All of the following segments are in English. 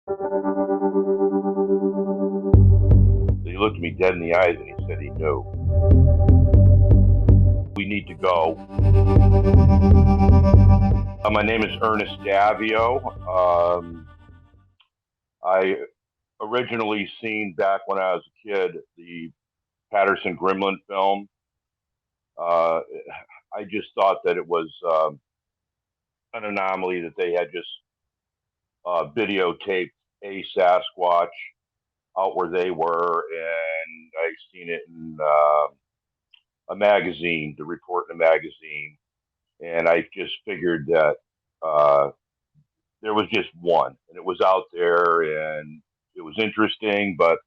He looked me dead in the eyes and he said he knew. We need to go. My name is Ernest Davio. I originally seen back when I was a kid the Patterson Gremlin film. Uh, I just thought that it was an anomaly that they had just videotaped a Sasquatch out where they were, and I seen it in a magazine, the report in a magazine, and I just figured that uh, there was just one, and it was out there, and it was interesting, but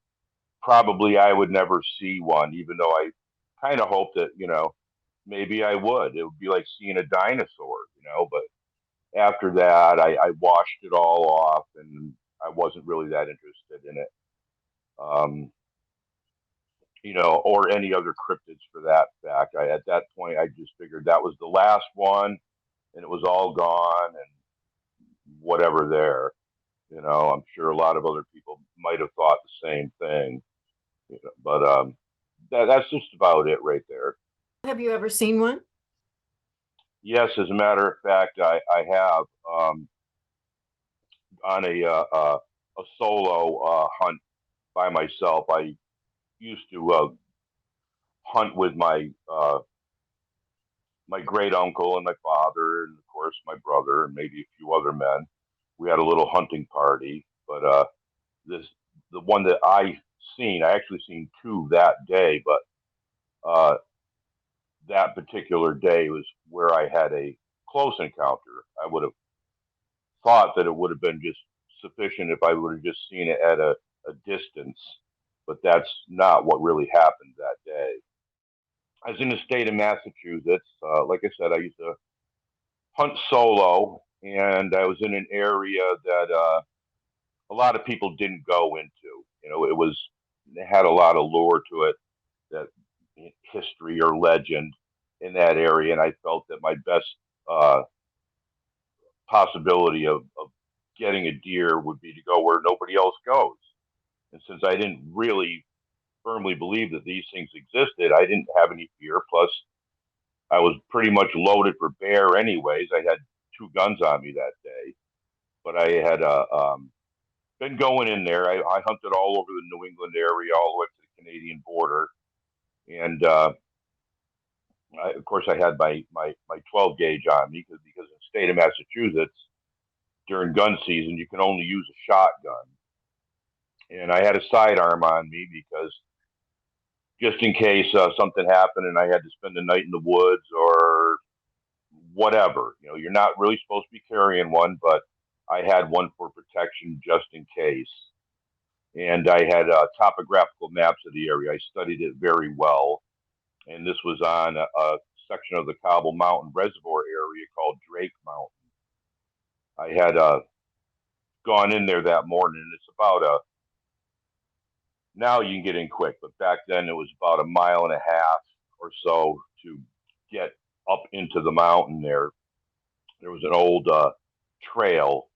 probably I would never see one, even though I kind of hope that maybe I would. It would be like seeing a dinosaur. But after that, I washed it all off, and I wasn't really that interested in it. Um, or any other cryptids for that fact. At that point, I just figured that was the last one, and it was all gone, and whatever there. I'm sure a lot of other people might have thought the same thing, but that's just about it right there. Have you ever seen one? Yes, as a matter of fact, I have on a solo hunt by myself. I used to hunt with my great uncle and my father, and of course my brother, and maybe a few other men. We had a little hunting party, but this the one that I actually seen two that day, but uh, that particular day was where I had a close encounter. I would have thought that it would have been just sufficient if I would have just seen it at a distance, but that's not what really happened that day. I was in the state of Massachusetts. Like I said, I used to hunt solo, and I was in an area that a lot of people didn't go into. It had a lot of lure to it, that history or legend in that area, and I felt that my best uh, possibility of getting a deer would be to go where nobody else goes. And since I didn't really firmly believe that these things existed, I didn't have any fear. Plus, I was pretty much loaded for bear anyways. I had two guns on me that day, but I had been going in there. I hunted all over the New England area, all the way to the Canadian border, and of course I had my 12 gauge on me because in the state of Massachusetts during gun season you can only use a shotgun, and I had a sidearm on me because just in case something happened and I had to spend the night in the woods or whatever. You're not really supposed to be carrying one, but I had one for protection just in case. And I had topographical maps of the area. I studied it very well. And this was on a section of the Cobble Mountain Reservoir area called Drake Mountain. I had gone in there that morning, and it's about now you can get in quick, but back then it was about a mile and a half or so to get up into the mountain there. There was an old trail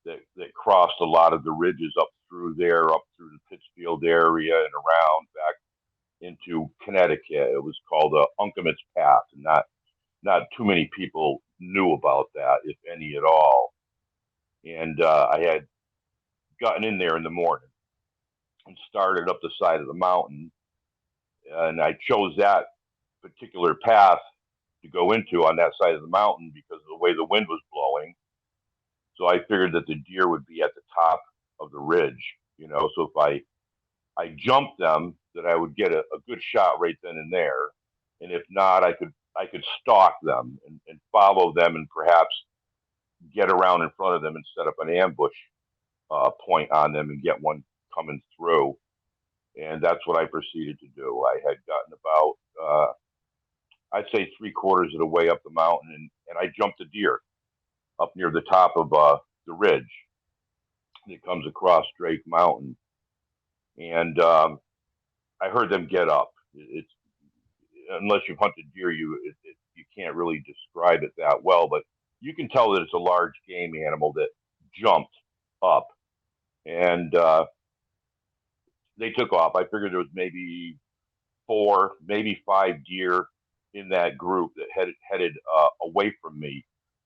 that crossed a lot of the ridges up through there, up through the Pittsfield area and around back into Connecticut. It was called Unkemit's Path, and not too many people knew about that, if any at all. And I had gotten in there in the morning and started up the side of the mountain, and I chose that particular path to go into on that side of the mountain because of the way the wind was blowing. So I figured that the deer would be at the top of the ridge. So if I jumped them, that I would get a good shot right then and there, and if not, I could stalk them and follow them and perhaps get around in front of them and set up an ambush point on them and get one coming through. And that's what I proceeded to do. I had gotten about I'd say three-quarters of the way up the mountain, and I jumped a deer up near the top of the ridge that comes across Drake Mountain, and I heard them get up. It's unless you've hunted deer, you can't really describe it that well, but you can tell that it's a large game animal that jumped up, and they took off. I figured there was maybe four, maybe five deer in that group that headed away from me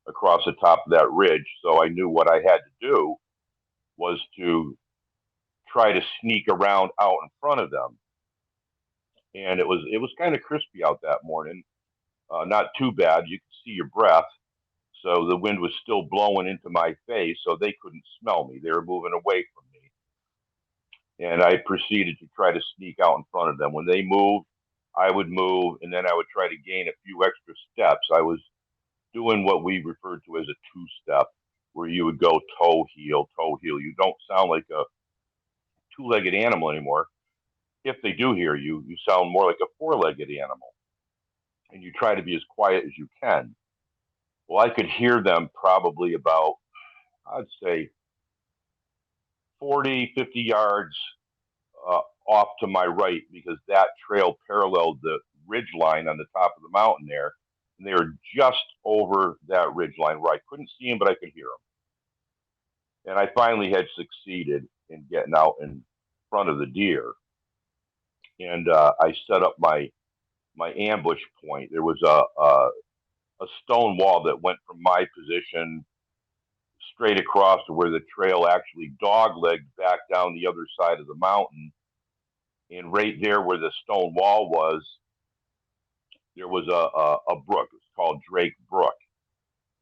across the top of that ridge. So I knew what I had to do was to try to sneak around out in front of them. And it was kind of crispy out that morning. Not too bad. You could see your breath. So the wind was still blowing into my face, so they couldn't smell me. They were moving away from me. And I proceeded to try to sneak out in front of them. When they moved, I would move, and then I would try to gain a few extra steps. I was doing what we referred to as a two-step, where you would go toe heel, toe heel. You don't sound like a two-legged animal anymore. If they do hear you, you sound more like a four-legged animal, and you try to be as quiet as you can. Well, I could hear them probably about, I'd say, 40, 50 yards off to my right, because that trail paralleled the ridge line on the top of the mountain there. And they were just over that ridge line where I couldn't see them, but I could hear them. And I finally had succeeded in getting out in front of the deer. And I set up my ambush point. There was a stone wall that went from my position straight across to where the trail actually doglegged back down the other side of the mountain. And right there where the stone wall was, there was a brook. It's called Drake Brook.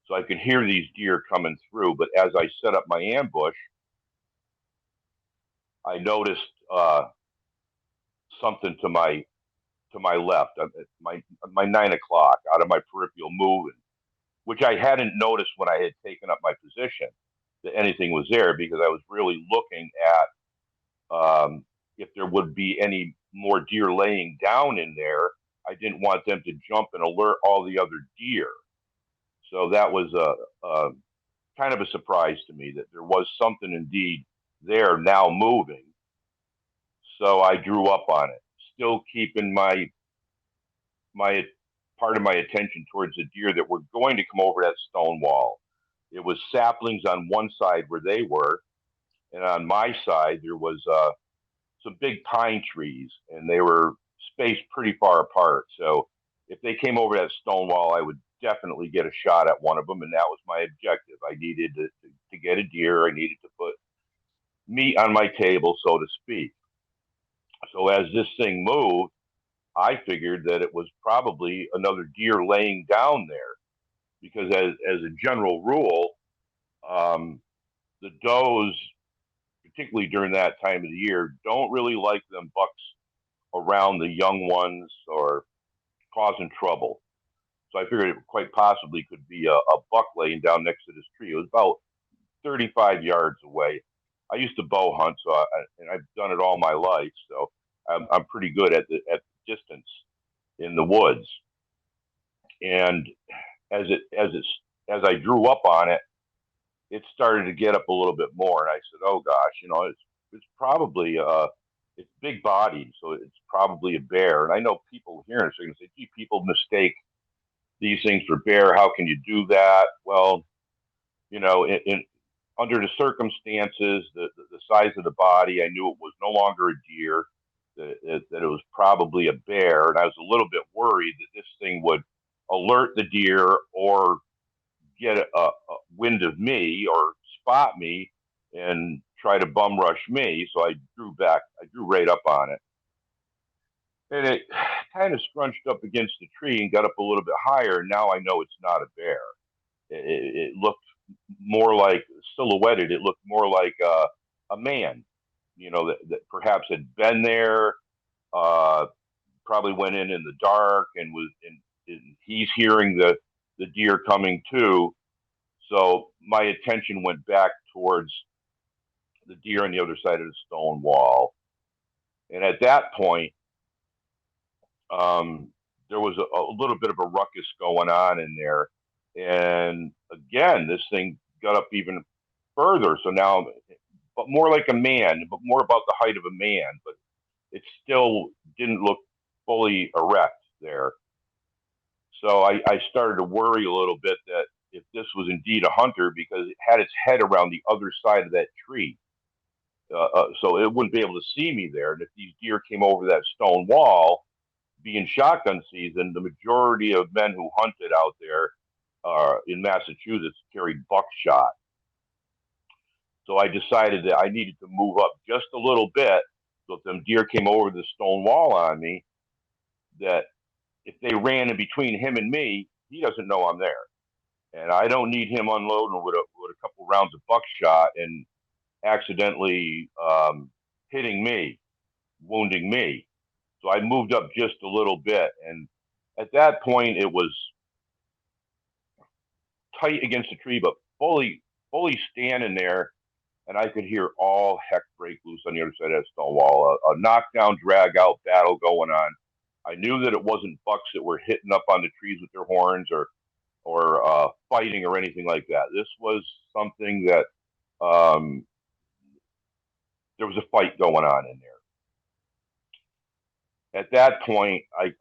So I could hear these deer coming through. But as I set up my ambush, I noticed something to my left, my 9 o'clock, out of my peripheral moving, which I hadn't noticed when I had taken up my position that anything was there, because I was really looking at if there would be any more deer laying down in there. I didn't want them to jump and alert all the other deer. So that was a kind of a surprise to me that there was something indeed there now moving. So I drew up on it, still keeping my part of my attention towards the deer that were going to come over that stone wall. It was saplings on one side where they were, and on my side there was some big pine trees, and they were spaced pretty far apart. So if they came over that stone wall, I would definitely get a shot at one of them, and that was my objective. I needed to get a deer. I needed to put meat on my table, so to speak. So as this thing moved, I figured that it was probably another deer laying down there, because as a general rule, um, the does, particularly during that time of the year, don't really like them bucks around the young ones or causing trouble. So I figured it quite possibly could be a buck laying down next to this tree. It was about 35 yards away. I used to bow hunt, and I've done it all my life, so I'm pretty good at the distance in the woods. And as I drew up on it, it started to get up a little bit more, and I said, "Oh gosh, it's probably it's big bodied, so it's probably a bear." And I know people hearing this are going to say, "Gee, people mistake these things for bear. How can you do that?" Well, under the circumstances, the size of the body, I knew it was no longer a deer, that it was probably a bear, and I was a little bit worried that this thing would alert the deer or get a wind of me or spot me and try to bum rush me. So I drew back. I drew right up on it, and it kind of scrunched up against the tree and got up a little bit higher. Now I know it's not a bear. It looked more like silhouetted. It looked more like a man, that perhaps had been there, uh, probably went in the dark and was and he's hearing the deer coming too. So my attention went back towards the deer on the other side of the stone wall. And at that point, there was a little bit of a ruckus going on in there. And again, this thing got up even further. So now, but more like a man, but more about the height of a man, but it still didn't look fully erect there. So I started to worry a little bit that if this was indeed a hunter, because it had its head around the other side of that tree. so it wouldn't be able to see me there. And if these deer came over that stone wall, being shotgun season, the majority of men who hunted out there in Massachusetts carried buckshot. So I decided that I needed to move up just a little bit. So if them deer came over the stone wall on me, that if they ran in between him and me, he doesn't know I'm there. And I don't need him unloading with a couple rounds of buckshot and accidentally hitting me, wounding me. So I moved up just a little bit. And at that point, it was tight against the tree, but fully standing there. And I could hear all heck break loose on the other side of that stone wall. A knockdown, drag out battle going on. I knew that it wasn't bucks that were hitting up on the trees with their horns or fighting or anything like that. This was something that there was a fight going on in there. At that point, I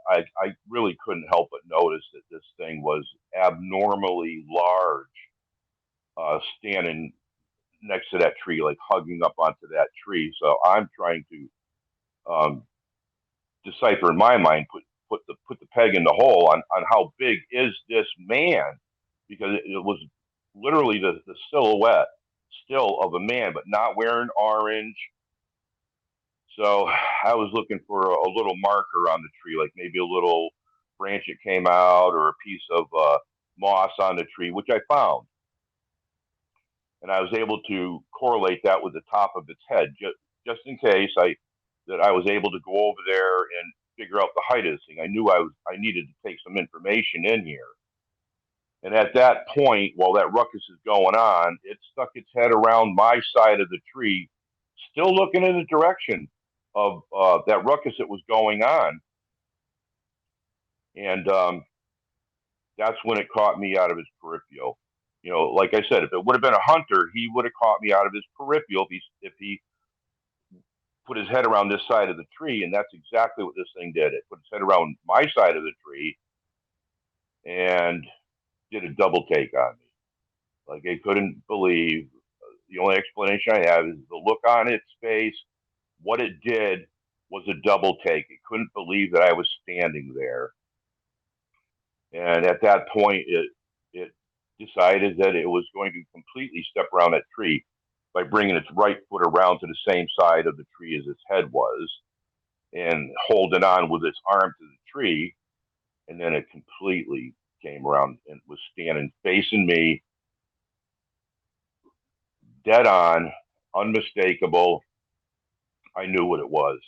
really couldn't help but notice that this thing was abnormally large, standing next to that tree, like hugging up onto that tree. So I'm trying to decipher in my mind, put the peg in the hole on how big is this man, because it was literally the silhouette still of a man, but not wearing orange. So I was looking for a little marker on the tree, like maybe a little branch that came out or a piece of moss on the tree, which I found. And I was able to correlate that with the top of its head, just in case I was able to go over there and figure out the height of this thing. I knew I needed to take some information in here. And at that point, while that ruckus is going on, it stuck its head around my side of the tree, still looking in the direction of that ruckus that was going on. And that's when it caught me out of his peripheral. You know, like I said, if it would have been a hunter, he would have caught me out of his peripheral if he put his head around this side of the tree. And that's exactly what this thing did. It put its head around my side of the tree and did a double take on me. Like, I couldn't believe. The only explanation I have is the look on its face. What it did was a double take. It couldn't believe that I was standing there. And at that point, it decided that it was going to completely step around that tree by bringing its right foot around to the same side of the tree as its head was and holding on with its arm to the tree. And then it completely came around and was standing facing me, dead on, unmistakable. I knew what it was.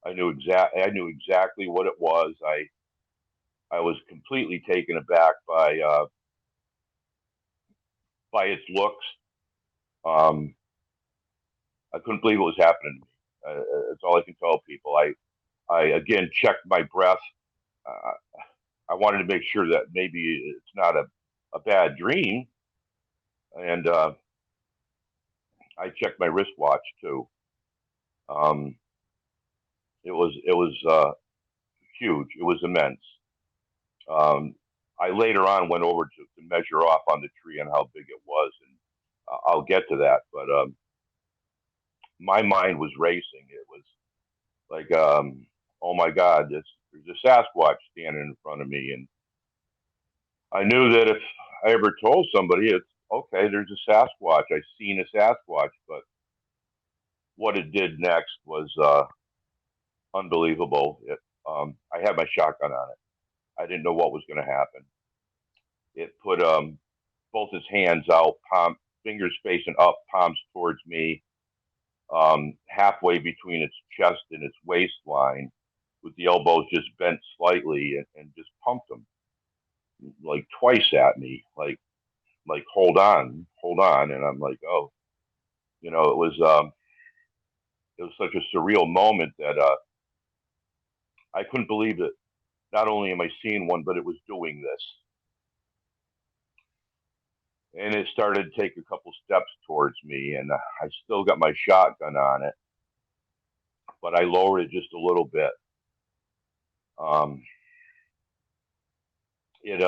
I knew exactly what it was. I was completely taken aback by its looks. Um, I couldn't believe what was happening to me. That's all I can tell people. I again checked my breath. Uh, I wanted to make sure that maybe it's not a bad dream, and I checked my wristwatch too. Um, it was huge. It was immense. Um, I later on went over to measure off on the tree on how big it was, and I'll get to that. But my mind was racing. It was like, oh my God, there's a Sasquatch standing in front of me, and I knew that if I ever told somebody, it's okay. There's a Sasquatch. I've seen a Sasquatch, but what it did next was unbelievable. I had my shotgun on it. I didn't know what was going to happen. It put both his hands out, fingers facing up, palms towards me, halfway between its chest and its waistline, with the elbows just bent slightly, and just pumped them like twice at me, like hold on, and I'm like, oh, it was such a surreal moment that I couldn't believe that not only am I seeing one, but it was doing this. And it started to take a couple steps towards me, and I still got my shotgun on it, but I lowered it just a little bit. Um, it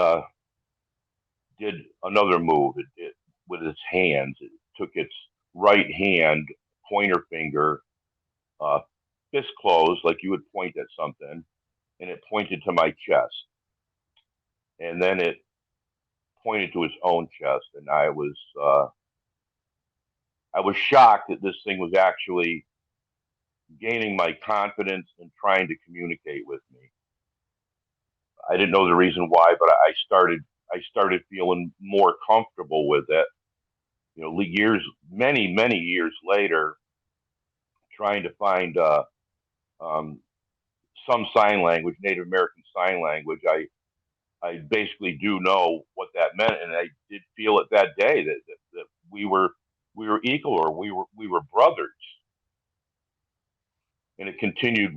did another move. It with its hands. It took its right hand pointer finger, uh, fist closed, like you would point at something, and it pointed to my chest. And then it pointed to its own chest, and I was shocked that this thing was actually gaining my confidence and trying to communicate with me. I didn't know the reason why, but I started feeling more comfortable with it. You know, many years later, trying to find um, some sign language, Native American sign language. I basically do know what that meant, and I did feel it that day that we were equal, or we were brothers. And it continued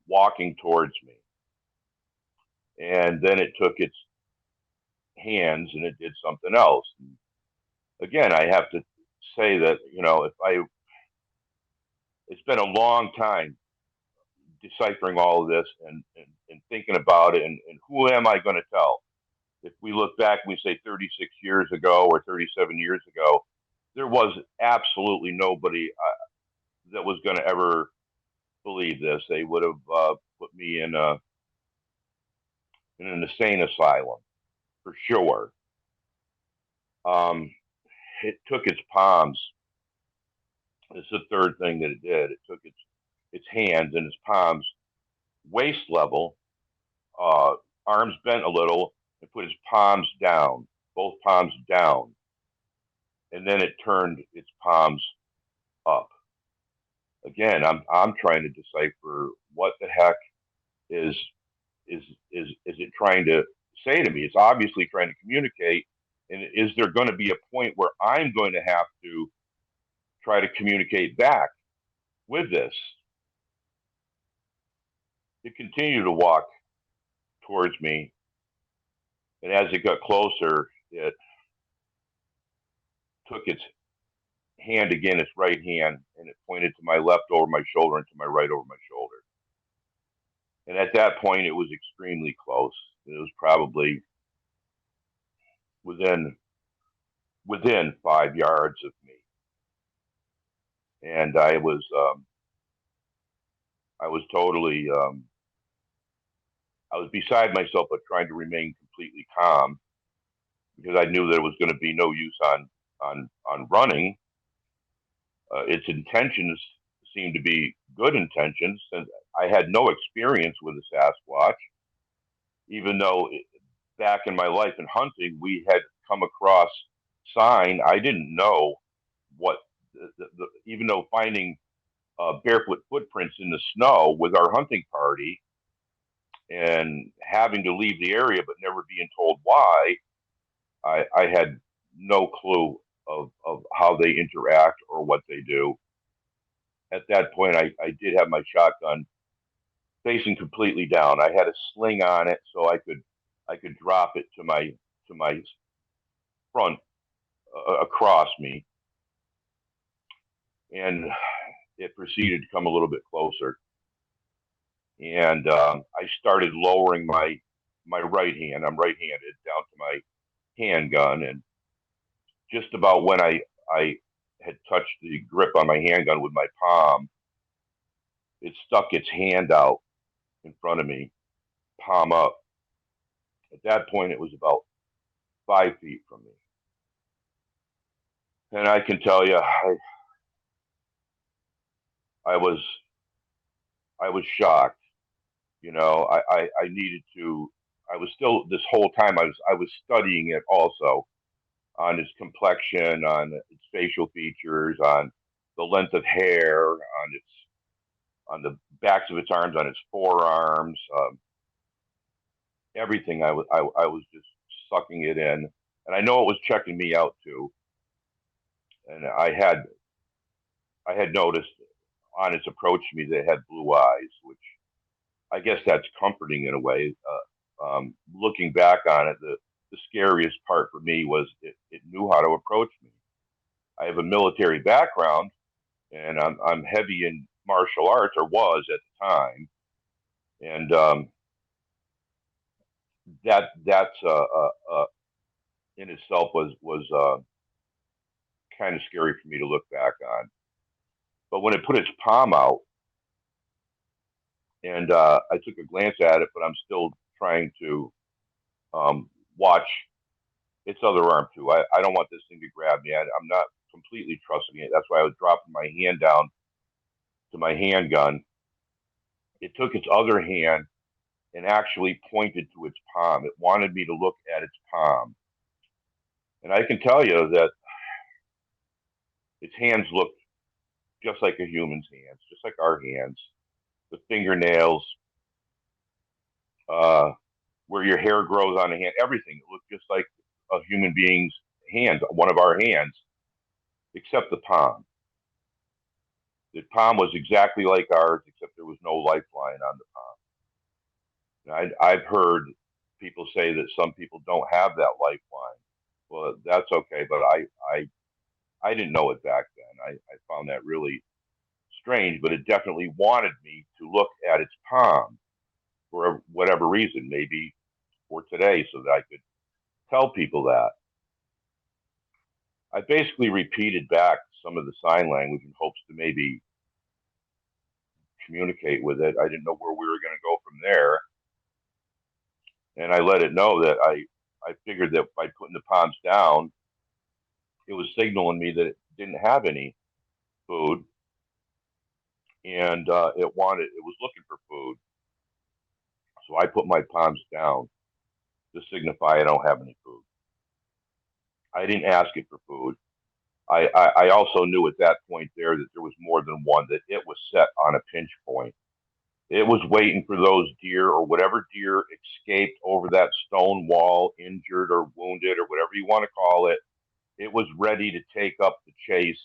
walking towards me, and then it took its hands and it did something else. And again, I have to say that, you know, if I it's been a long time deciphering all of this and thinking about it, and who am I going to tell? If we look back, we say 36 years ago or 37 years ago, there was absolutely nobody that was going to ever believe this. They would have put me in an insane asylum for sure. Um, it took its palms. This is the third thing that it did. It took its hands and its palms, waist level, uh, arms bent a little, and put its palms down, both palms down, and then it turned its palms up. Again, I'm trying to decipher what the heck is is it trying to say to me? It's obviously trying to communicate. And is there going to be a point where I'm going to have to try to communicate back with this? It continued to walk towards me, and as it got closer, it took its hand again, its right hand, and it pointed to my left over my shoulder and to my right over my shoulder. And at that point, it was extremely close. It was probably within 5 yards of me, and I was totally I was beside myself, but trying to remain completely calm because I knew there was going to be no use on running. Its intentions seemed to be good intentions, since I had no experience with a Sasquatch, even though back in my life in hunting, we had come across sign. I didn't know what, even though finding barefoot footprints in the snow with our hunting party and having to leave the area but never being told why, I had no clue of how they interact or what they do. At that point, I did have my shotgun facing completely down. I had a sling on it so I could drop it to my front across me, and it proceeded to come a little bit closer. And I started lowering my right hand. I'm right-handed, down to my handgun, and just about when I had touched the grip on my handgun with my palm, it stuck its hand out in front of me, palm up. At that point, it was about 5 feet from me, and I can tell you, I was I was shocked. You know, I needed to. I was still, this whole time I was studying it also, on its complexion, on its facial features, on the length of hair, on the backs of its arms, on its forearms, everything. I was just sucking it in, and I know it was checking me out too. And I had noticed on its approach to me that it had blue eyes, which I guess that's comforting in a way. Looking back on it, the scariest part for me was it knew how to approach me. I have a military background, and I'm heavy in martial arts, or was at the time, and that's in itself was kind of scary for me to look back on. But when it put its palm out, and I took a glance at it, but I'm still trying to watch its other arm too. I don't want this thing to grab me. I'm not completely trusting it. That's why I was dropping my hand down to my handgun. It took its other hand and actually pointed to its palm. It wanted me to look at its palm. And I can tell you that its hands looked just like a human's hands, just like our hands. The fingernails, uh, where your hair grows on a hand, everything. It looked just like a human being's hands, one of our hands, except the palm. The palm was exactly like ours, except there was no lifeline on the palm. I've heard people say that some people don't have that lifeline. Well, that's okay, but I didn't know it back then. I found that really strange, but it definitely wanted me to look at its palm for whatever reason, maybe for today, so that I could tell people that. I basically repeated back some of the sign language in hopes to maybe communicate with it. I didn't know where we were going to go from there. And I let it know that I figured that by putting the palms down, it was signaling me that it didn't have any food, and it was looking for food. So I put my palms down to signify I don't have any food. I didn't ask it for food. I also knew at that point there that there was more than one, that it was set on a pinch point. It was waiting for those deer or whatever deer escaped over that stone wall, injured or wounded or whatever you want to call it. It was ready to take up the chase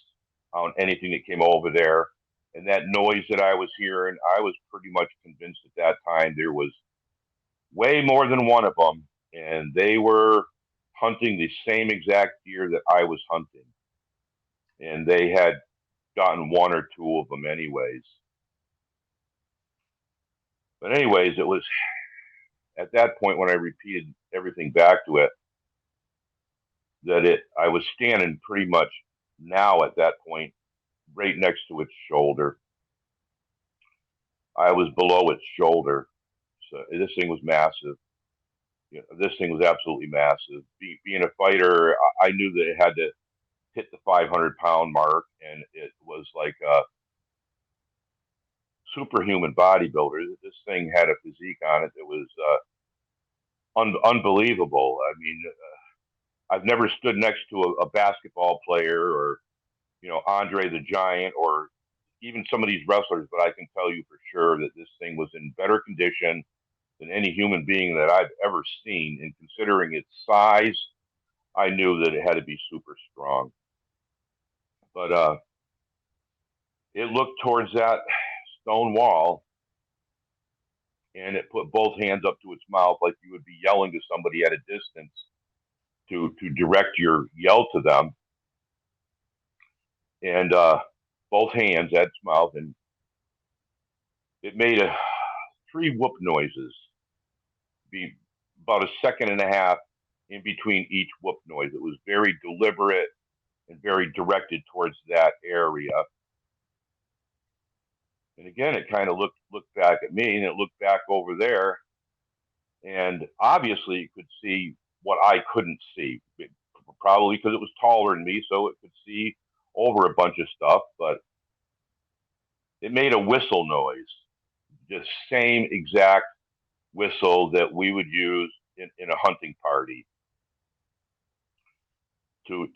on anything that came over there. And that noise that I was hearing, I was pretty much convinced at that time there was way more than one of them, and they were hunting the same exact deer that I was hunting. And they had gotten one or two of them anyways. But anyways, it was at that point when I repeated everything back to it that I was standing pretty much now at that point right next to its shoulder. I was below its shoulder. So this thing was massive. This thing was absolutely massive. Being a fighter, I knew that it had to hit the 500-pound mark, and it was like a superhuman bodybuilder. This thing had a physique on it that was unbelievable. I mean, I've never stood next to a basketball player or Andre the Giant or even some of these wrestlers, but I can tell you for sure that this thing was in better condition than any human being that I've ever seen. And considering its size, I knew that it had to be super strong. But it looked towards that stone wall, and it put both hands up to its mouth like you would be yelling to somebody at a distance to direct your yell to them. And both hands at its mouth, and it made three whoop noises, be about a second and a half in between each whoop noise. It was very deliberate and very directed towards that area. And again, it kind of looked back at me, and it looked back over there, and obviously it could see what I couldn't see, probably because it was taller than me, so it could see over a bunch of stuff. But it made a whistle noise, the same exact whistle that we would use in a hunting party to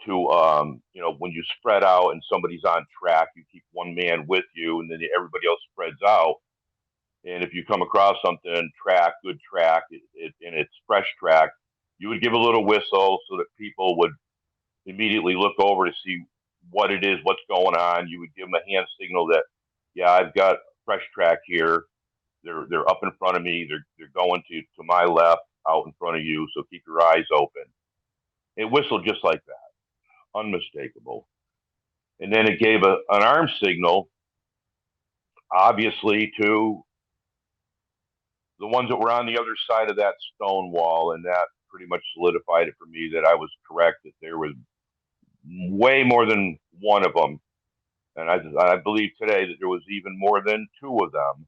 when you spread out and somebody's on track, you keep one man with you, and then everybody else spreads out. And if you come across something, good track, and it's fresh track, you would give a little whistle so that people would immediately look over to see what it is, what's going on. You would give them a hand signal that, yeah, I've got fresh track here. They're up in front of me. They're going to my left, out in front of you. So keep your eyes open. It whistled just like that, unmistakable. And then it gave an arm signal, obviously, to the ones that were on the other side of that stone wall, and that pretty much solidified it for me that I was correct, that there was way more than one of them And I believe today that there was even more than two of them.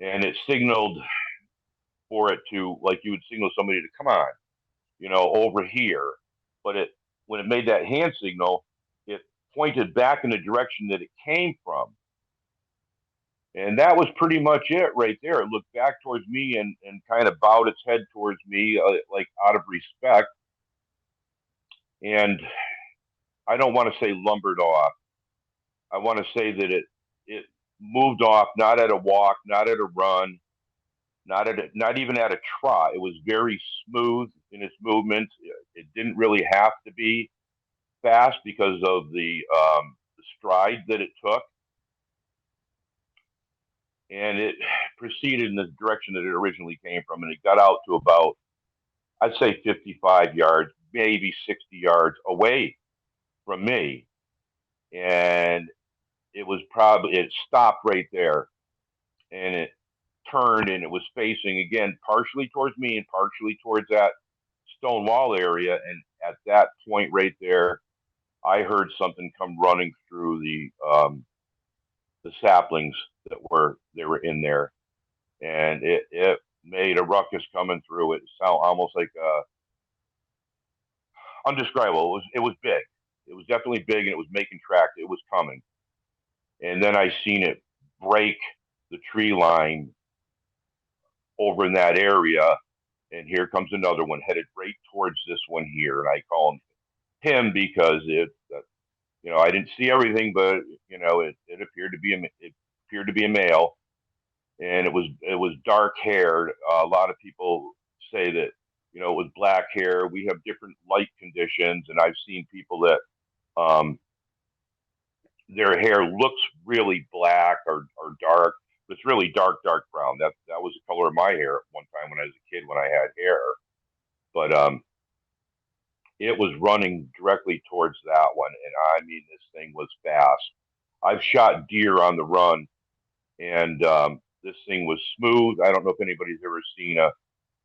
And it signaled for it to, like you would signal somebody to come on, over here. But when it made that hand signal, it pointed back in the direction that it came from. And that was pretty much it right there. It looked back towards me and kind of bowed its head towards me, like out of respect. And I don't want to say lumbered off. I want to say that it moved off, not at a walk, not at a run, not even at a trot. It was very smooth in its movements. It didn't really have to be fast because of the stride that it took, and it proceeded in the direction that it originally came from, and it got out to about, I'd say, 55 yards, maybe 60 yards away from me, and it stopped right there, and it turned, and it was facing again partially towards me and partially towards that stone wall area. And at that point right there, I heard something come running through the saplings they were in there, and it made a ruckus coming through. It sounded almost like undescribable. It was big. It was definitely big, and it was making tracks. It was coming, and then I seen it break the tree line over in that area, and here comes another one headed right towards this one here, and I call him because I didn't see everything, but it appeared to be a male, and it was dark haired. A lot of people say that it was black hair. We have different light conditions, and I've seen people that um, their hair looks really black or dark, but it's really dark brown. That was the color of my hair at one time when I was a kid when I had hair. But it was running directly towards that one, and I mean this thing was fast. I've shot deer on the run, and this thing was smooth. I don't know if anybody's ever seen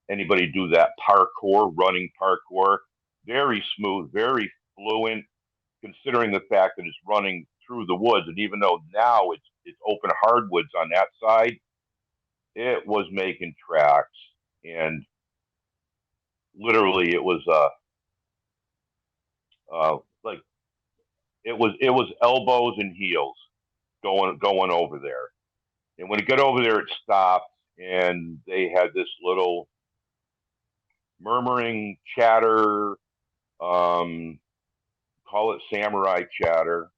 anybody do that parkour, running parkour. Very smooth, very fluent, considering the fact that it's running through the woods. And even though now it's open hardwoods on that side, it was making tracks, and literally it was like it was elbows and heels going over there. And when it got over there, it stopped, and they had this little murmuring chatter, um, call it samurai chatter,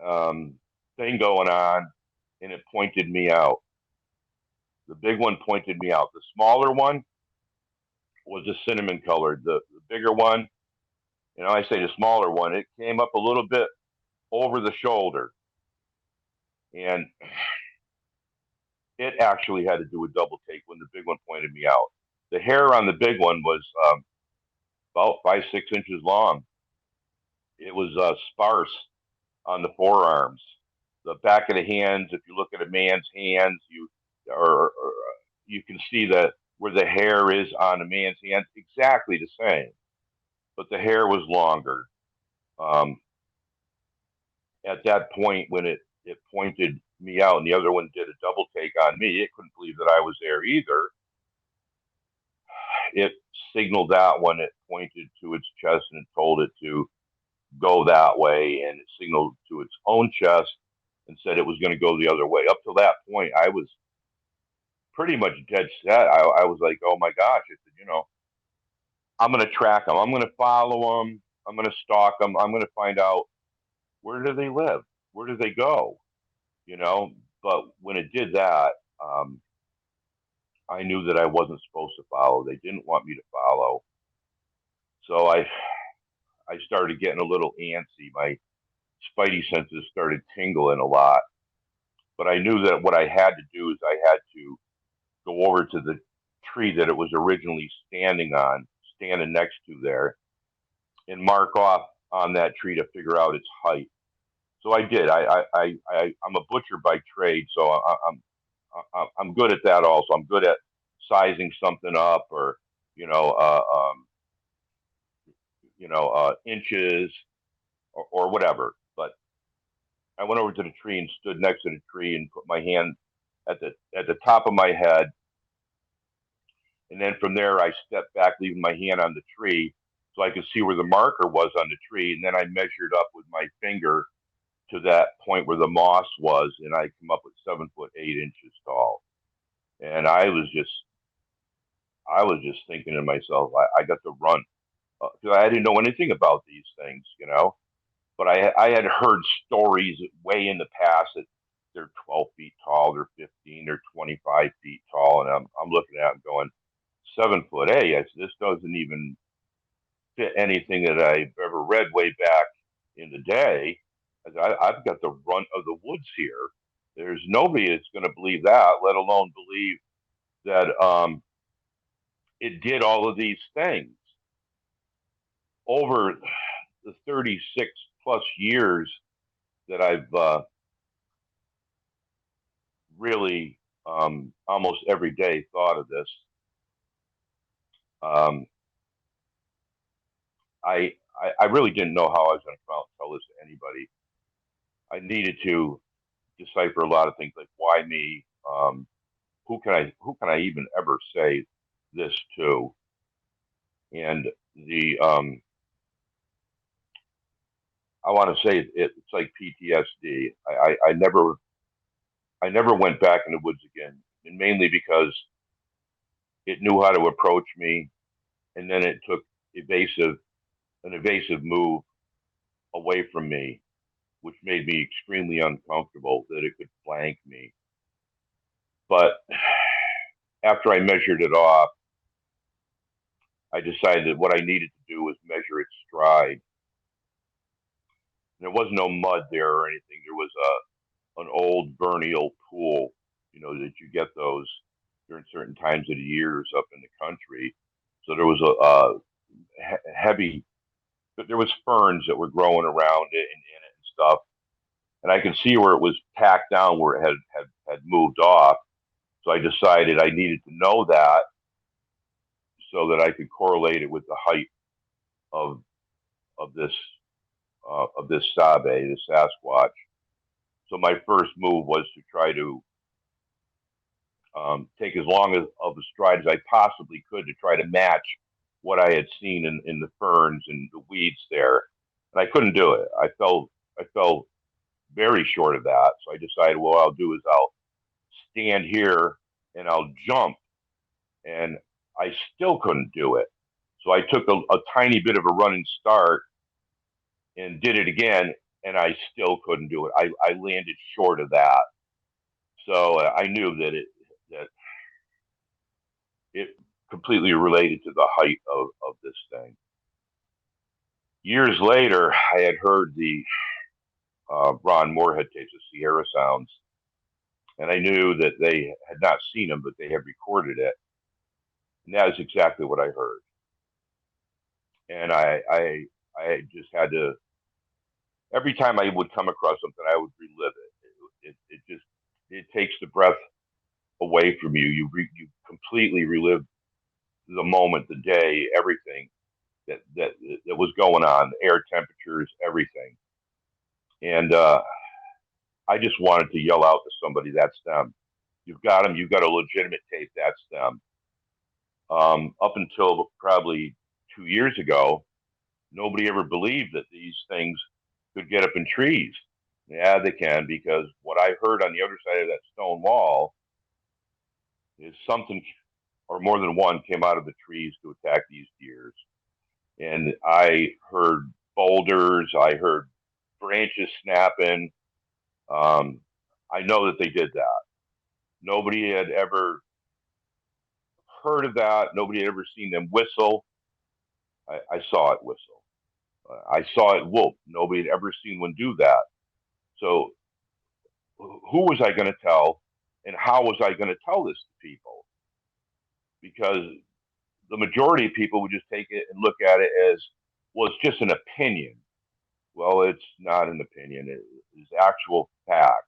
um, thing going on, and it pointed me out. The big one pointed me out. The smaller one was a cinnamon colored. The bigger one, I say the smaller one, it came up a little bit over the shoulder, and it actually had to do a double take when the big one pointed me out. The hair on the big one was about 5, 6 inches long. It was sparse on the forearms, the back of the hands. If you look at a man's hands, or you can see that where the hair is on a man's hands, exactly the same, but the hair was longer. Um, at that point, when it pointed me out, and the other one did a double take on me, it couldn't believe that I was there either. It signaled that one. It pointed to its chest and it told it to go that way, and it signaled to its own chest and said it was going to go the other way. Up to that point, I was pretty much dead set. I was like, oh my gosh! I said, I'm going to track them. I'm going to follow them. I'm going to stalk them. I'm going to find out where do they live, where do they go, you know. But when it did that, I knew that I wasn't supposed to follow. They didn't want me to follow, so I started getting a little antsy. My spidey senses started tingling a lot. But I knew that what I had to do is I had to go over to the tree that it was originally standing next to there, and mark off on that tree to figure out its height. So I did. I'm a butcher by trade, so I'm good at that. Also, I'm good at sizing something up, or you know, uh, um, inches or whatever. But I went over to the tree and stood next to the tree and put my hand at the top of my head, and then from there I stepped back, leaving my hand on the tree so I could see where the marker was on the tree, and then I measured up with my finger to that point where the moss was, and I come up with 7 foot 8 inches tall. And I was just thinking to myself, I got to run because I didn't know anything about these things, you know. But I had heard stories way in the past that they're 12 feet tall, they're 15, they're 25 feet tall, and I'm looking at them going 7 foot 8. I said, this doesn't even fit anything that I've ever read way back in the day. I've got the runt of the woods here. There's nobody that's going to believe that, let alone believe that it did all of these things over the 36 plus years that I've really almost every day thought of this. Um, I really didn't know how I was going to come out and tell this to anybody. I needed to decipher a lot of things like why me, who can I even ever say this to, and the I want to say it's like PTSD. I never went back in the woods again, and mainly because it knew how to approach me, and then it took evasive an evasive move away from me, which made me extremely uncomfortable that it could flank me. But after I measured it off, I decided that what I needed to do was measure its stride. There was no mud there or anything. There was an old vernal pool, you know, that you get those during certain times of the years up in the country. So there was a heavy, there was ferns that were growing around it in it and stuff. And I could see where it was packed down, where it had moved off. So I decided I needed to know that so that I could correlate it with the height of of this of this Sabe, this Sasquatch. So my first move was to try to take as long as of a stride as I possibly could to try to match what I had seen in the ferns and the weeds there, and I couldn't do it. I fell very short of that. So I decided, well, what I'll do is I'll stand here and I'll jump, and I still couldn't do it. So I took a tiny bit of a running start and did it again, and I still couldn't do it. I landed short of that. So I knew that it completely related to the height of this thing. Years later, I had heard the Ron Moorhead tapes of Sierra Sounds, and I knew that they had not seen them, but they had recorded it, and that is exactly what I heard. And I just had to. Every time I would come across something, I would relive it. It just it takes the breath away from you. You completely relive the moment, the day, everything that was going on, the air temperatures, everything. And I just wanted to yell out to somebody, "That's them! You've got them! You've got a legitimate tape. That's them!" Up until probably 2 years ago, nobody ever believed that these things could get up in trees. Yeah, they can, because what I heard on the other side of that stone wall is something or more than one came out of the trees to attack these deers. And I heard boulders, I heard branches snapping. Um, I know that they did that. Nobody had ever heard of that. Nobody had ever seen them whistle. I saw it whistle. I saw it whoop. Nobody had ever seen one do that. So who was I going to tell, and how was I going to tell this to people? Because the majority of people would just take it and look at it as, well, it's just an opinion. Well, it's not an opinion. It is actual fact.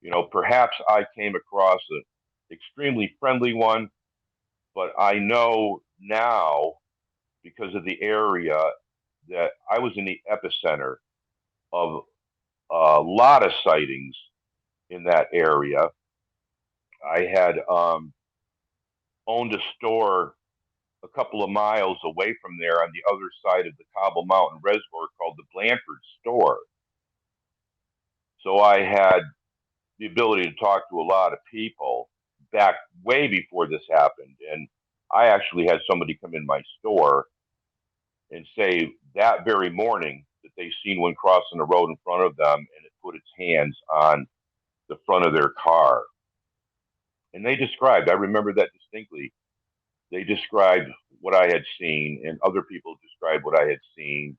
You know, perhaps I came across an extremely friendly one, but I know now, because of the area, that I was in the epicenter of a lot of sightings in that area. I had owned a store a couple of miles away from there on the other side of the Cobble Mountain Reservoir called the Blanford Store. So I had the ability to talk to a lot of people back way before this happened. And I actually had somebody come in my store and say that very morning that they seen one crossing the road in front of them and it put its hands on the front of their car. And they described, I remember that distinctly. They described what I had seen, and other people described what I had seen.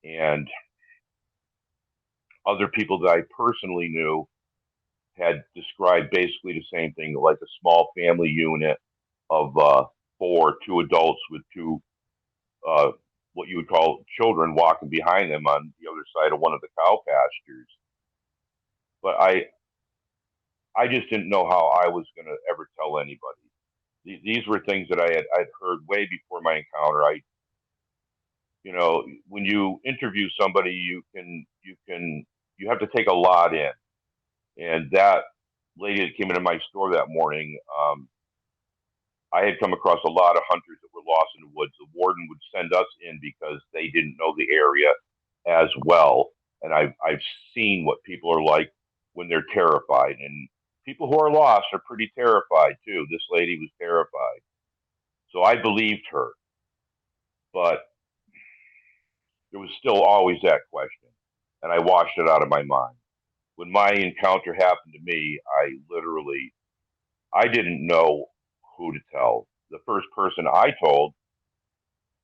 And other people that I personally knew had described basically the same thing, like a small family unit of four, two adults with two, uh, what you would call children walking behind them on the other side of one of the cow pastures. But I just didn't know how I was going to ever tell anybody. These were things that I'd heard way before my encounter. When you interview somebody, you have to take a lot in. And that lady that came into my store that morning, I had come across a lot of hunters that were lost in the woods. The warden would send us in because they didn't know the area as well. And I've seen what people are like when they're terrified. And people who are lost are pretty terrified too. This lady was terrified. So I believed her. But there was still always that question. And I washed it out of my mind. When my encounter happened to me, I didn't know who to tell. The first person I told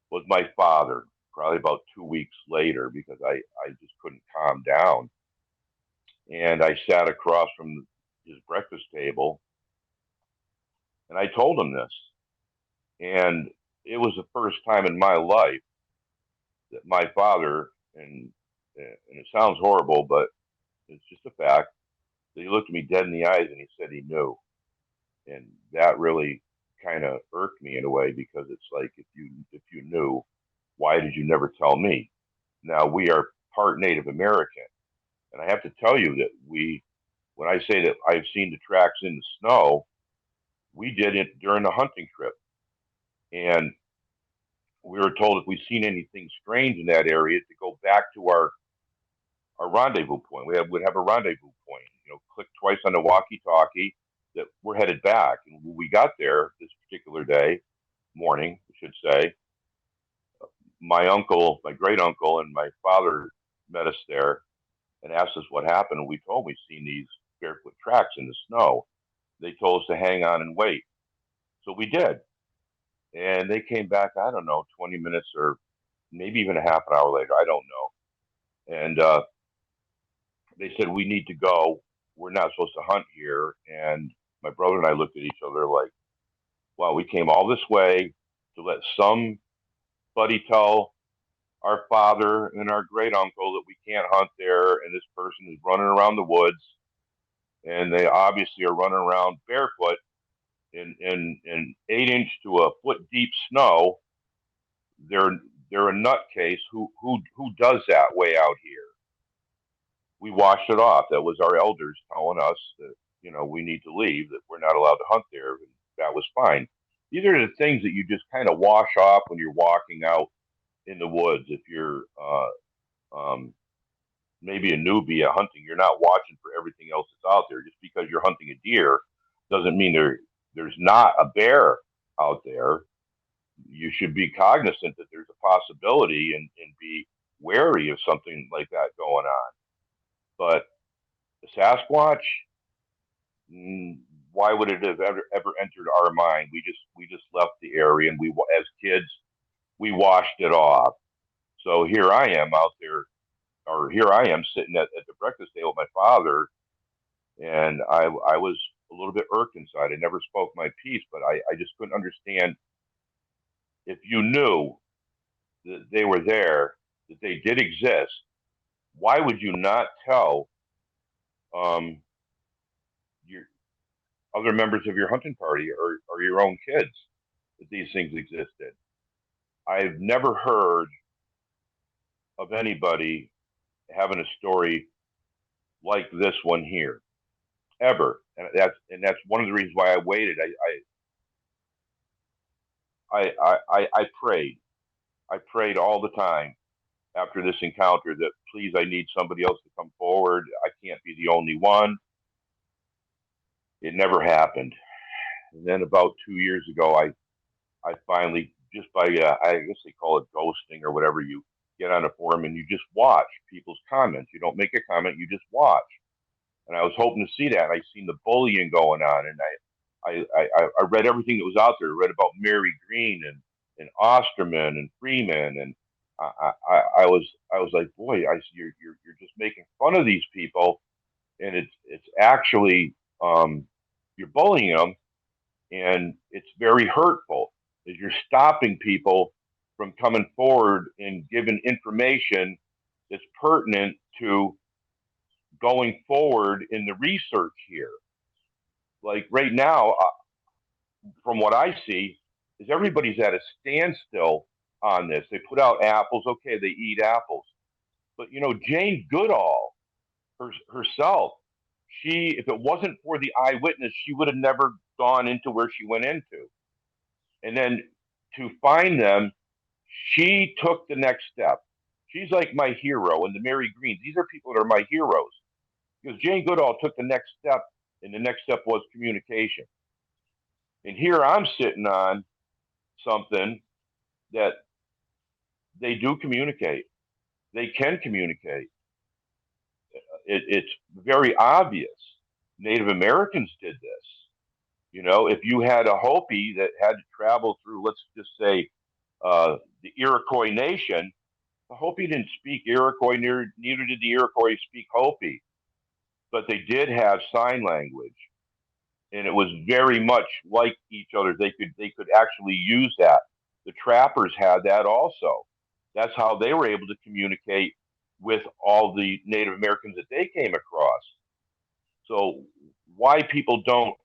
was my father, probably about 2 weeks later, because I just couldn't calm down. And I sat across from his breakfast table and I told him this. And it was the first time in my life that my father, and it sounds horrible, but it's just a fact, that he looked me dead in the eyes and he said he knew. And that really kind of irked me in a way, because it's like, if you knew, why did you never tell me? Now we are part Native American, and I have to tell you that when I say that I've seen the tracks in the snow, we did it during a hunting trip, and we were told if we seen anything strange in that area to go back to our rendezvous point. We'd have a rendezvous point. Click twice on the walkie-talkie that we're headed back. And when we got there this particular morning, I should say, my uncle, my great uncle, and my father met us there and asked us what happened. And we told them we've seen these barefoot tracks in the snow. They told us to hang on and wait. So we did. And they came back, I don't know, 20 minutes or maybe even a half an hour later. I don't know. And they said, we need to go. We're not supposed to hunt here. And my brother and I looked at each other like, wow, we came all this way to let somebody tell our father and our great uncle that we can't hunt there, and this person is running around the woods, and they obviously are running around barefoot in 8 inch to a foot deep snow. They're a nutcase who does that way out here. We washed it off. That was our elders telling us that we need to leave, that we're not allowed to hunt there, and that was fine. These are the things that you just kind of wash off when you're walking out in the woods. If you're maybe a newbie at hunting, you're not watching for everything else that's out there. Just because you're hunting a deer doesn't mean there's not a bear out there. You should be cognizant that there's a possibility, and be wary of something like that going on. But the Sasquatch, why would it have ever entered our mind? We just left the area, and as kids, we washed it off. So here I am out there, or here I am sitting at the breakfast table with my father, and I was a little bit irked inside. I never spoke my piece, but I just couldn't understand, if you knew that they were there, that they did exist, why would you not tell your other members of your hunting party, or your own kids, that these things existed? I've never heard of anybody having a story like this one here ever. And that's one of the reasons why I waited. I prayed. I prayed all the time after this encounter that please, I need somebody else to come forward. I can't be the only one. It never happened. And then about 2 years ago, I finally, just by I guess they call it ghosting or whatever, you get on a forum and you just watch people's comments. You don't make a comment, you just watch. And I was hoping to see that. And I seen the bullying going on, and I read everything that was out there. I read about Mary Green and Osterman and Freeman, and I was like, boy, you're just making fun of these people, and it's actually you're bullying them, and it's very hurtful. Is you're stopping people from coming forward and giving information that's pertinent to going forward in the research here. Like right now, from what I see, is everybody's at a standstill on this. They put out apples, okay, they eat apples, but Jane Goodall herself, she, if it wasn't for the eyewitness, she would have never gone into where she went into. And then to find them, she took the next step. She's like my hero, and the Mary Greens. These are people that are my heroes because Jane Goodall took the next step, and the next step was communication. And here I'm sitting on something that they do communicate. They can communicate. It's very obvious. Native Americans did this. If you had a Hopi that had to travel through, let's just say, the Iroquois Nation, the Hopi didn't speak Iroquois, neither did the Iroquois speak Hopi, but they did have sign language, and it was very much like each other. They could actually use that. The trappers had that also. That's how they were able to communicate with all the Native Americans that they came across. So why people don't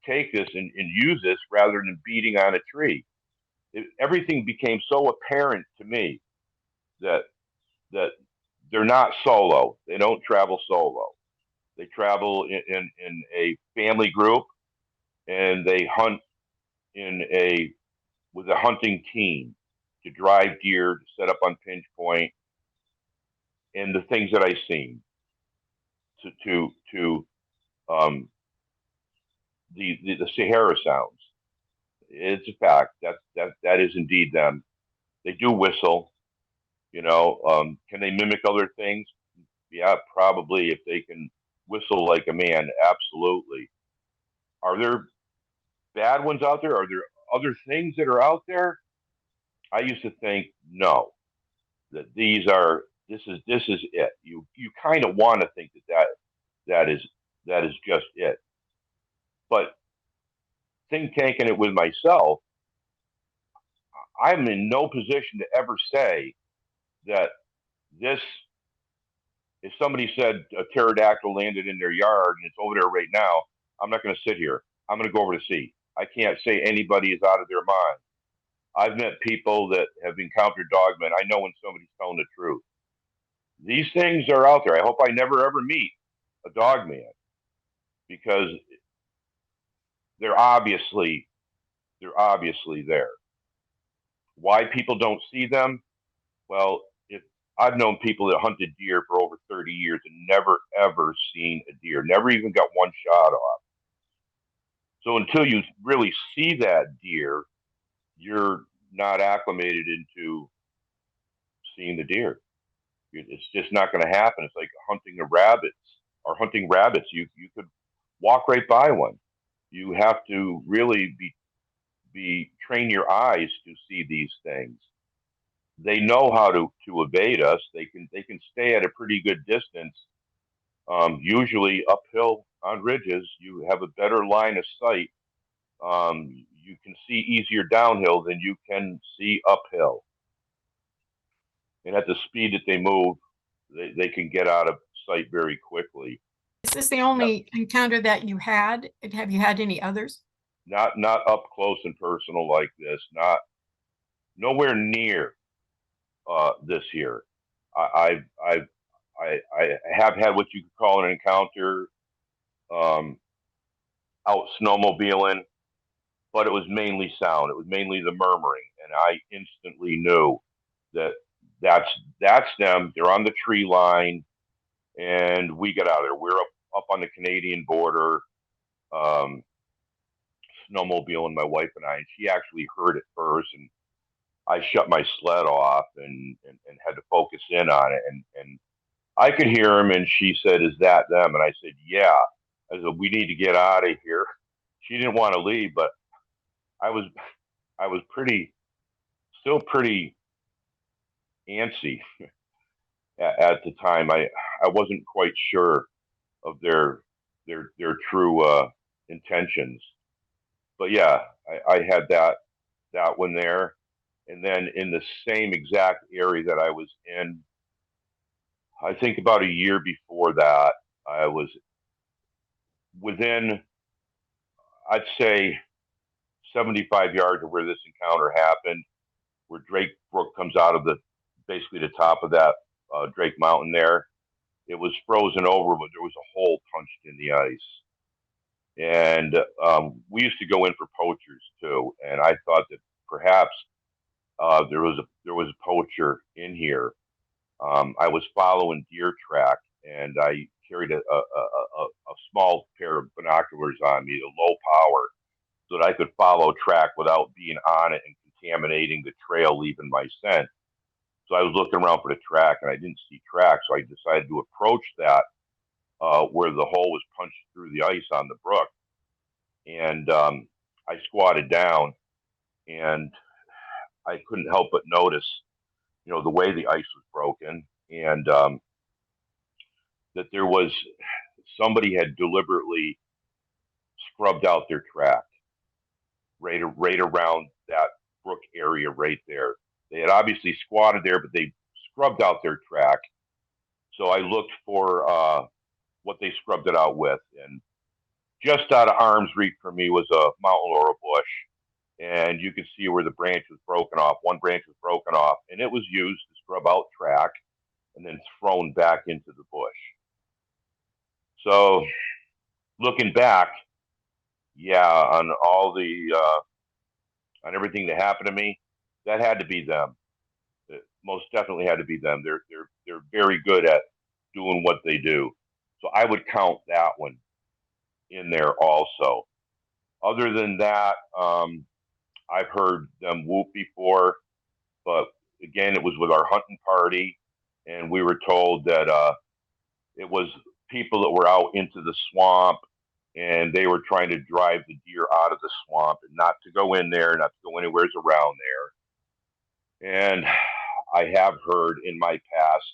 take this and use this rather than beating on a tree? Everything became so apparent to me that that they're not solo. They don't travel solo. They travel in a family group, and they hunt in a with a hunting team to drive deer, to set up on pinch point, and the things that I've seen to the Sahara sounds. It's a fact that is indeed them. They do whistle. Can they mimic other things? Yeah, probably if they can whistle like a man. Absolutely. Are there bad ones out there? Are there other things that are out there? I used to think no, that this is it. You kind of want to think that is that is just it. But think tanking it with myself, I'm in no position to ever say that this. If somebody said a pterodactyl landed in their yard and it's over there right now, I'm not going to sit here. I'm going to go over to see. I can't say anybody is out of their mind. I've met people that have encountered dogmen. I know when somebody's telling the truth. These things are out there. I hope I never ever meet a dogman because they're obviously they're obviously there. Why people don't see them? Well, if I've known people that hunted deer for over 30 years and never ever seen a deer, never even got one shot off. So until you really see that deer, you're not acclimated into seeing the deer. It's just not going to happen. It's like hunting a rabbits or hunting rabbits. You could walk right by one. You have to really be train your eyes to see these things. They know how to evade us. They can stay at a pretty good distance. Usually uphill on ridges, you have a better line of sight. You can see easier downhill than you can see uphill. And at the speed that they move, they can get out of sight very quickly. Is this the Not only encounter that you had? Have you had any others? not up close and personal like this. Not nowhere near this here. I've I have had what you could call an encounter um, out snowmobiling, but it was mainly sound. It was mainly the murmuring, and I instantly knew that that's that's them. They're on the tree line, and we got out of there. We're up on the Canadian border, um, snowmobiling, my wife and I, and she actually heard it first, and I shut my sled off and had to focus in on it, and I could hear him, and she said, "Is that them?" And I said, "Yeah." I said, "We need to get out of here." She didn't want to leave, but I was I was still pretty antsy at the time. I wasn't quite sure of their true intentions. But yeah, I had that one there, and then in the same exact area that I was in, I think about a year before that, I was within, I'd say, 75 yards of where this encounter happened, where Drake Brook comes out of the basically the top of that Drake Mountain there. It was frozen over, but there was a hole punched in the ice. And we used to go in for poachers too. And I thought that perhaps there was a poacher in here. I was following deer track, and I carried a small pair of binoculars on me, a low power, so that I could follow track without being on it and contaminating the trail, leaving my scent. So I was looking around for the track, and I didn't see track, so I decided to approach that where the hole was punched through the ice on the brook, and I squatted down, and I couldn't help but notice, the way the ice was broken, and that there was somebody had deliberately scrubbed out their track right around that brook area right there. They had obviously squatted there, but they scrubbed out their track. So I looked for what they scrubbed it out with, and just out of arm's reach from me was a mountain laurel bush, and you could see where the branch was broken off. One branch was broken off, and it was used to scrub out track and then thrown back into the bush. So looking back, yeah, on everything that happened to me, that had to be them. It most definitely had to be them. They're very good at doing what they do. So I would count that one in there also. Other than that, I've heard them whoop before, but again, it was with our hunting party, and we were told that it was people that were out into the swamp, and they were trying to drive the deer out of the swamp and not to go in there, not to go anywhere around there. And I have heard in my past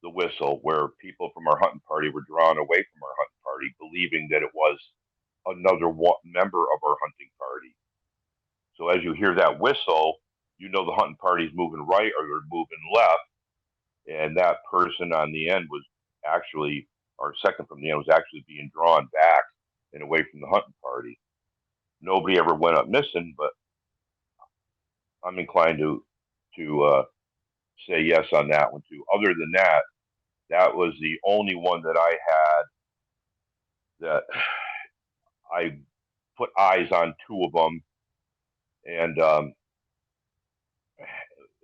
the whistle where people from our hunting party were drawn away from our hunting party, believing that it was another member of our hunting party. So as you hear that whistle, you know the hunting party's moving right or they're moving left, and that person on the end was actually, or second from the end, was actually being drawn back and away from the hunting party. Nobody ever went up missing, but I'm inclined to say yes on that one too. Other than that, that was the only one that I had that I put eyes on two of them, and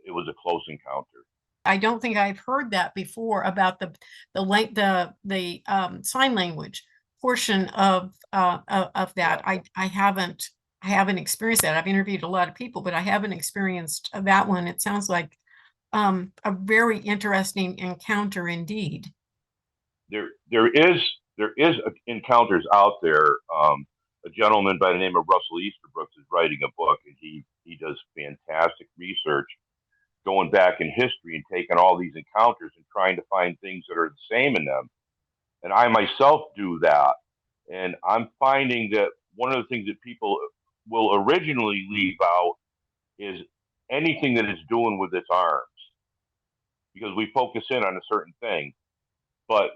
it was a close encounter. I don't think I've heard that before about the sign language portion of that. Yeah, I haven't experienced that. I've interviewed a lot of people, but I haven't experienced that one. It sounds like a very interesting encounter indeed. there there is there is encounters out there. A gentleman by the name of Russell Easterbrooks is writing a book, and he does fantastic research going back in history and taking all these encounters and trying to find things that are the same in them. And I myself do that, and I'm finding that one of the things that people will originally leave out is anything that it's doing with its arms, because we focus in on a certain thing, but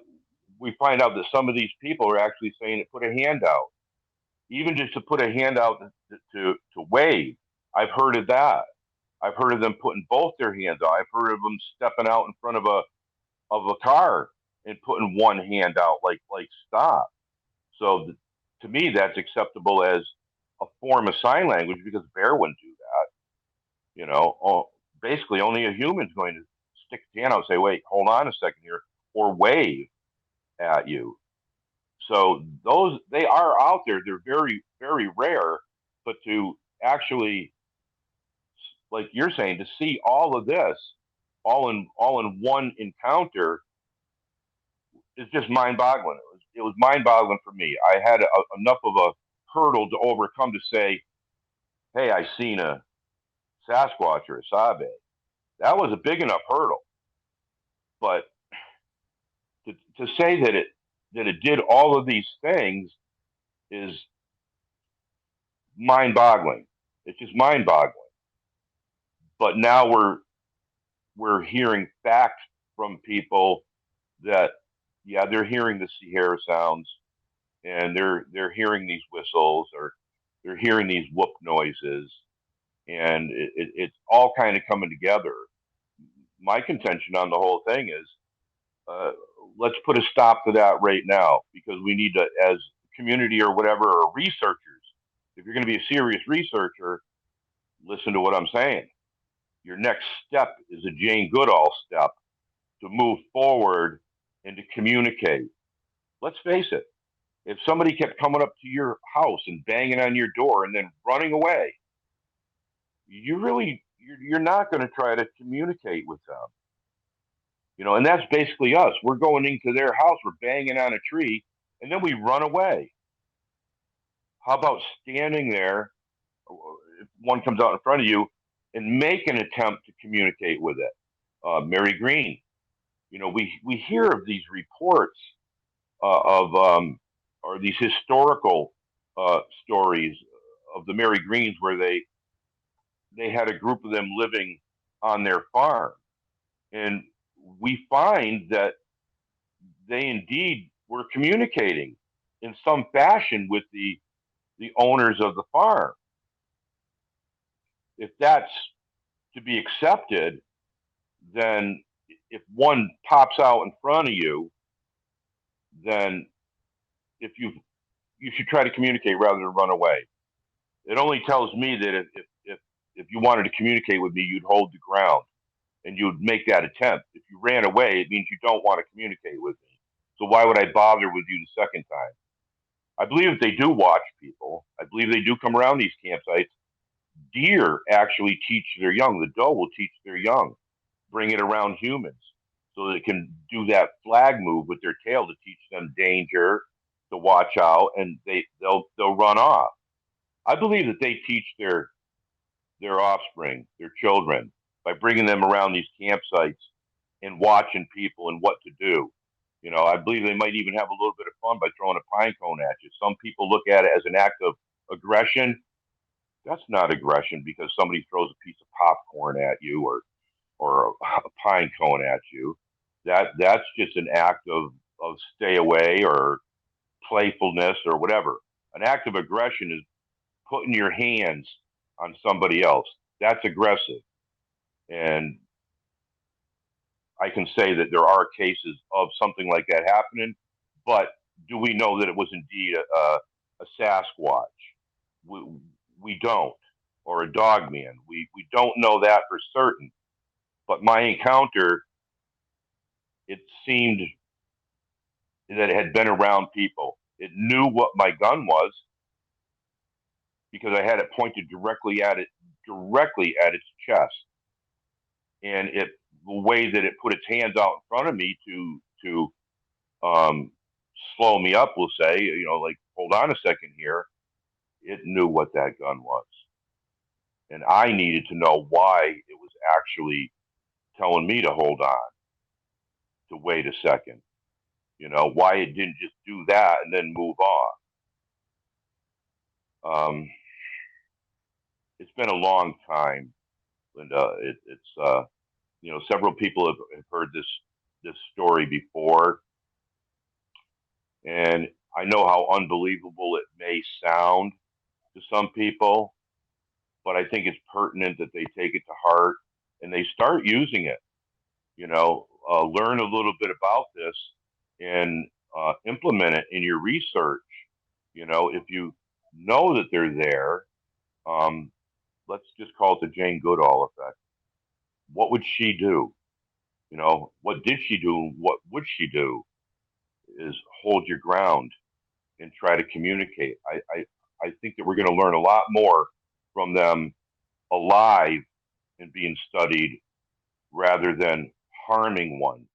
we find out that some of these people are actually saying put a hand out, even just to put a hand out to wave. I've heard of that. I've heard of them putting both their hands out. I've heard of them stepping out in front of of a car and putting one hand out like stop. So to me, that's acceptable as a form of sign language because a bear wouldn't do that. You know, basically only a human's going to stick his hand out and say, "Wait, hold on a second here," or wave at you. So those they are out there. They're very rare, but to actually, like you're saying, to see all of this all in one encounter is just mind boggling. It was mind boggling for me. I had enough of a hurdle to overcome to say, "Hey, I seen a Sasquatch or a Sabe." That was a big enough hurdle, but to say that it did all of these things is mind boggling. It's just mind boggling. But now we're hearing facts from people that yeah, they're hearing the Sierra sounds and they're hearing these whistles or they're hearing these whoop noises and it's all kind of coming together. My contention on the whole thing is uh, let's put a stop to that right now because we need to, as a community or whatever, or researchers, if you're going to be a serious researcher, listen to what I'm saying. Your next step is a Jane Goodall step to move forward and to communicate. Let's face it. If somebody kept coming up to your house and banging on your door and then running away, you're not going to try to communicate with them. And that's basically us. We're going into their house, we're banging on a tree, and then we run away. How about standing there if one comes out in front of you and make an attempt to communicate with it? Mary Green, we hear of these reports of or these historical stories of the Mary Greens where they had a group of them living on their farm, and we find that they indeed were communicating in some fashion with the owners of the farm. If that's to be accepted, then if one pops out in front of you, then if you should try to communicate rather than run away. It only tells me that if you wanted to communicate with me, you'd hold the ground and you'd make that attempt. If you ran away, it means you don't want to communicate with me. So why would I bother with you the second time? I believe that they do watch people. I believe they do come around these campsites. Deer actually teach their young. The doe will teach their young, bring it around humans so they can do that flag move with their tail to teach them danger, to watch out, and they'll run off. I believe that they teach their offspring, their children, by bringing them around these campsites and watching people and what to do. I believe they might even have a little bit of fun by throwing a pine cone at you. Some people look at it as an act of aggression. That's not aggression because somebody throws a piece of popcorn at you or a pine cone at you. That's just an act of stay away or playfulness or whatever. An act of aggression is putting your hands on somebody else. That's aggressive. And I can say that there are cases of something like that happening, but do we know that it was indeed a Sasquatch? We, we don't. Or a dog man. We don't know that for certain. But my encounter, it seemed that it had been around people. It knew what my gun was because I had it pointed directly at its chest. And the way that it put its hands out in front of me to um, slow me up, we'll say, like hold on a second here. It knew what that gun was, and I needed to know why it was actually telling me to hold on, to wait a second. Why it didn't just do that and then move off. Um, it's been a long time, Linda. It's several people have heard this story before, and I know how unbelievable it may sound to some people, but I think it's pertinent that they take it to heart and they start using it. You know, learn a little bit about this and implement it in your research. You know, if you know that they're there, um, let's just call it the Jane Goodall effect. What would she do? You know, what did she do? What would she do? Is hold your ground and try to communicate. I think that we're going to learn a lot more from them alive and being studied rather than harming one.